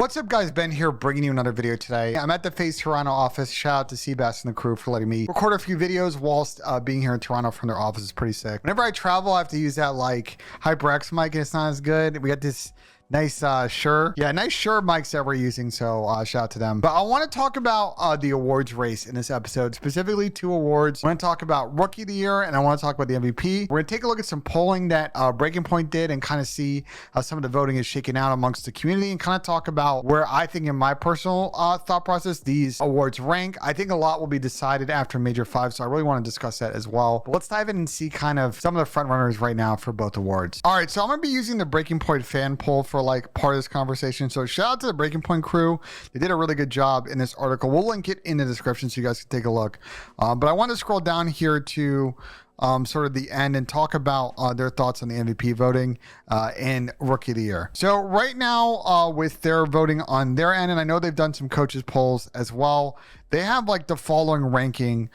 What's up, guys? Ben here, bringing you another video today. I'm at the FaZe Toronto office. Shout out to Seabass and the crew for letting me record a few videos whilst being here in Toronto from their office. Is pretty sick. Whenever I travel, I have to use that like HyperX mic, and it's not as good. We got this nice nice Shure mics that we're using, so shout out to them. But I want to talk about the awards race in this episode, specifically two awards. I want to talk about Rookie of the Year, and I want to talk about the MVP. We're going to take a look at some polling that Breaking Point did and kind of see how some of the voting is shaking out amongst the community, and kind of talk about where I think, in my personal thought process, these awards rank. I think a lot will be decided after Major 5, so I really want to discuss that as well. But let's dive in and see kind of some of the front runners right now for both awards. All right, so I'm going to be using the Breaking Point fan poll for like part of this conversation. So shout out to the Breaking Point crew. They did a really good job in this article. We'll link it in the description so you guys can take a look. But I want to scroll down here to sort of the end and talk about their thoughts on the MVP voting and Rookie of the Year. So right now with their voting on their end, and I know they've done some coaches polls as well, they have like the following ranking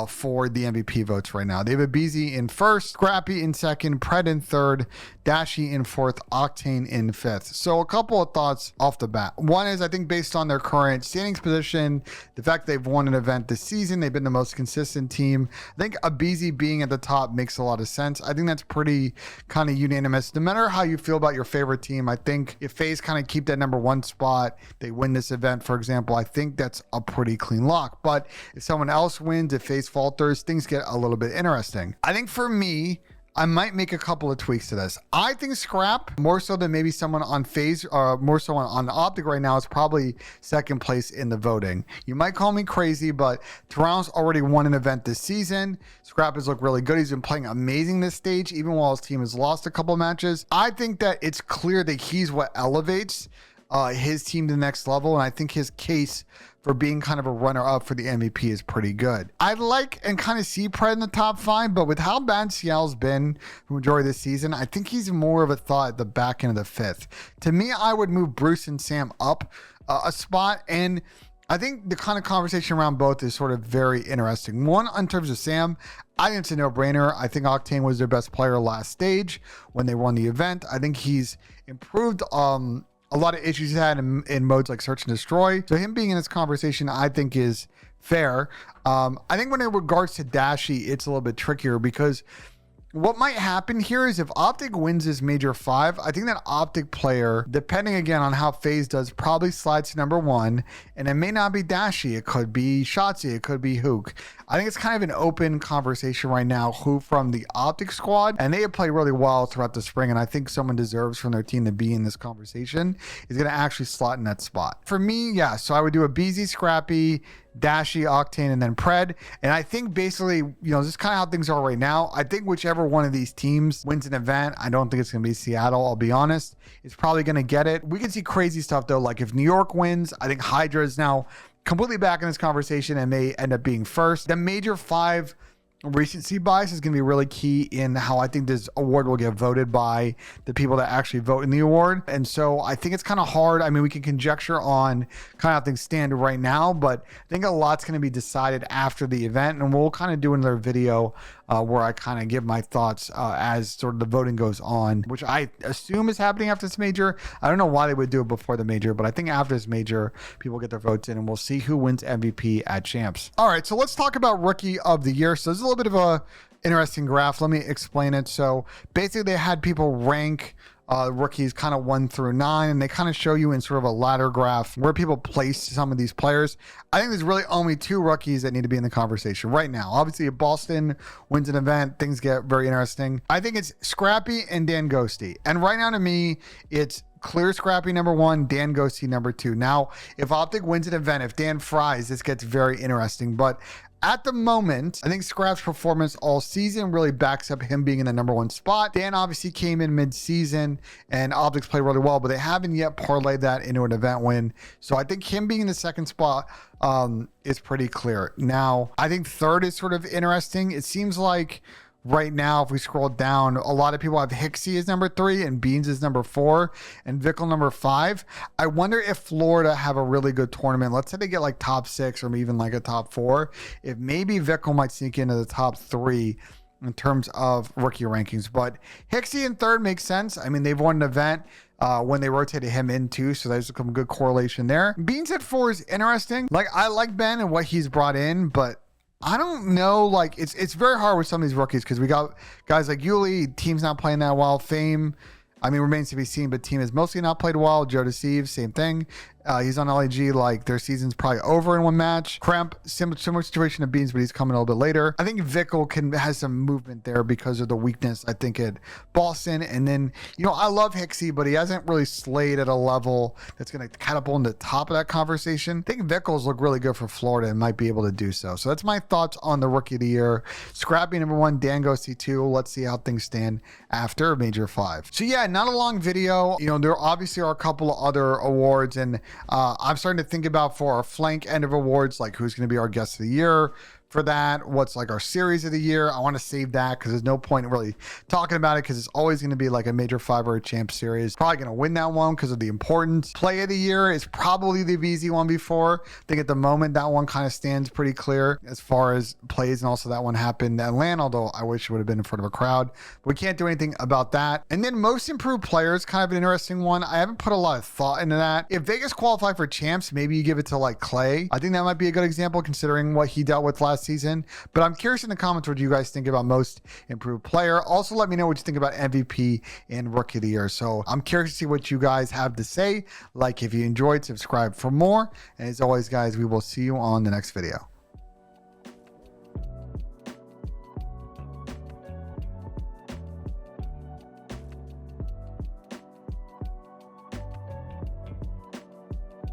for the MVP votes right now. They have Abizi in first, Scrappy in second, Pred in third, Dashy in fourth, Octane in fifth. So a couple of thoughts off the bat. One is, I think based on their current standings position, the fact they've won an event this season, they've been the most consistent team. I think Abizi being at the top makes a lot of sense. I think that's pretty kind of unanimous. No matter how you feel about your favorite team, I think if FaZe kind of keep that #1 spot, they win this event, for example, I think that's a pretty clean lock. But if someone else wins, if FaZe falters, things get a little bit interesting. I think for me, I might make a couple of tweaks to this. I think Scrap, more so than maybe someone on FaZe, or more so on Optic right now, is probably second place in the voting. You might call me crazy, but Toronto's already won an event this season. Scrap has looked really good. He's been playing amazing this stage, even while his team has lost a couple of matches. I think that it's clear that he's what elevates his team to the next level, and I think his case for being kind of a runner-up for the MVP is pretty good. I'd like and kind of see Pred in the top 5, but with how bad Seattle's been for the majority of this season, I think he's more of a thought at the back end of the 5th. To me, I would move Bruce and Sam up a spot, and I think the kind of conversation around both is sort of very interesting. One, in terms of Sam, I think it's a no-brainer. I think Octane was their best player last stage when they won the event. I think he's improved a lot of issues he had in modes like Search and Destroy. So him being in this conversation, I think, is fair. I think when in regards to Dashy, it's a little bit trickier, because what might happen here is if Optic wins this Major 5, I think that Optic player, depending again on how FaZe does, probably slides to #1, and it may not be Dashy. It could be Shotzi. It could be Hook. I think it's kind of an open conversation right now who from the Optic squad, and they have played really well throughout the spring, and I think someone deserves from their team to be in this conversation, is going to actually slot in that spot. For me, yeah, so I would do a BZ, Scrappy, Dashy, Octane, and then Pred. And I think basically, you know, this is kind of how things are right now. I think whichever one of these teams wins an event, I don't think it's going to be Seattle, I'll be honest, is probably going to get it. We can see crazy stuff though, like if New York wins, I think Hydra is now completely back in this conversation and may end up being first. The Major 5 recency bias is going to be really key in how I think this award will get voted by the people that actually vote in the award. And so I think it's kind of hard. I mean, we can conjecture on kind of how things stand right now, but I think a lot's going to be decided after the event, and we'll kind of do another video where I kind of give my thoughts as sort of the voting goes on, which I assume is happening after this Major. I don't know why they would do it before the Major, but I think after this Major, people get their votes in, and we'll see who wins MVP at Champs. All right, so let's talk about Rookie of the Year. So this is a little bit of a interesting graph. Let me explain it. So basically they had people rank rookies kind of 1 through 9, and they kind of show you in sort of a ladder graph where people place some of these players. I think there's really only 2 rookies that need to be in the conversation right now. Obviously, if Boston wins an event, things get very interesting. I think it's Scrappy and Dan Ghosty. And right now to me, it's clear Scrappy #1, Dan Ghosty #2. Now, if Optic wins an event, if Dan fries, this gets very interesting. But at the moment, I think Scrap's performance all season really backs up him being in the #1 spot. Dan obviously came in mid-season, and Optics played really well, but they haven't yet parlayed that into an event win. So I think him being in the second spot is pretty clear. Now, I think third is sort of interesting. It seems like right now, if we scroll down, a lot of people have Hixie as #3 and Beans as #4 and Vickle #5. I wonder if Florida have a really good tournament. Let's say they get like top 6 or even like a top 4. If maybe Vickle might sneak into the top 3 in terms of rookie rankings. But Hixie in third makes sense. I mean, they've won an event. when they rotated him in too. So there's some good correlation there. Beans at 4 is interesting. Like, I like Ben and what he's brought in, but I don't know. Like, it's very hard with some of these rookies because we got guys like Yuli. Team's not playing that well. Fame, I mean, remains to be seen, but team has mostly not played well. Joe Deceive, same thing. He's on LAG, like their season's probably over in one match. Cramp, similar situation to Beans, but he's coming a little bit later. I think Vickle has some movement there because of the weakness, I think, at Boston. And then, you know, I love Hicksy, but he hasn't really slayed at a level that's going to catapult in the top of that conversation. I think Vickles look really good for Florida and might be able to do so. So that's my thoughts on the Rookie of the Year. Scrappy number 1, Dango C2. Let's see how things stand after Major 5. So yeah, not a long video. You know, there obviously are a couple of other awards, and I'm starting to think about for our flank end of awards, like who's going to be our guest of the year for that. What's like our series of the year? I want to save that because there's no point in really talking about it because it's always going to be like a Major 5 or a champ series. Probably going to win that one because of the importance. Play of the year is probably the VZ one before. I think at the moment that one kind of stands pretty clear as far as plays, and also that one happened in Atlanta, although I wish it would have been in front of a crowd. But we can't do anything about that. And then most improved players, kind of an interesting one. I haven't put a lot of thought into that. If Vegas qualify for champs, maybe you give it to like Clay. I think that might be a good example considering what he dealt with last season. But I'm curious in the comments what you guys think about most improved player. Also, let me know what you think about MVP and Rookie of the Year. So I'm curious to see what you guys have to say. Like if you enjoyed, subscribe for more. And as always, guys, we will see you on the next video.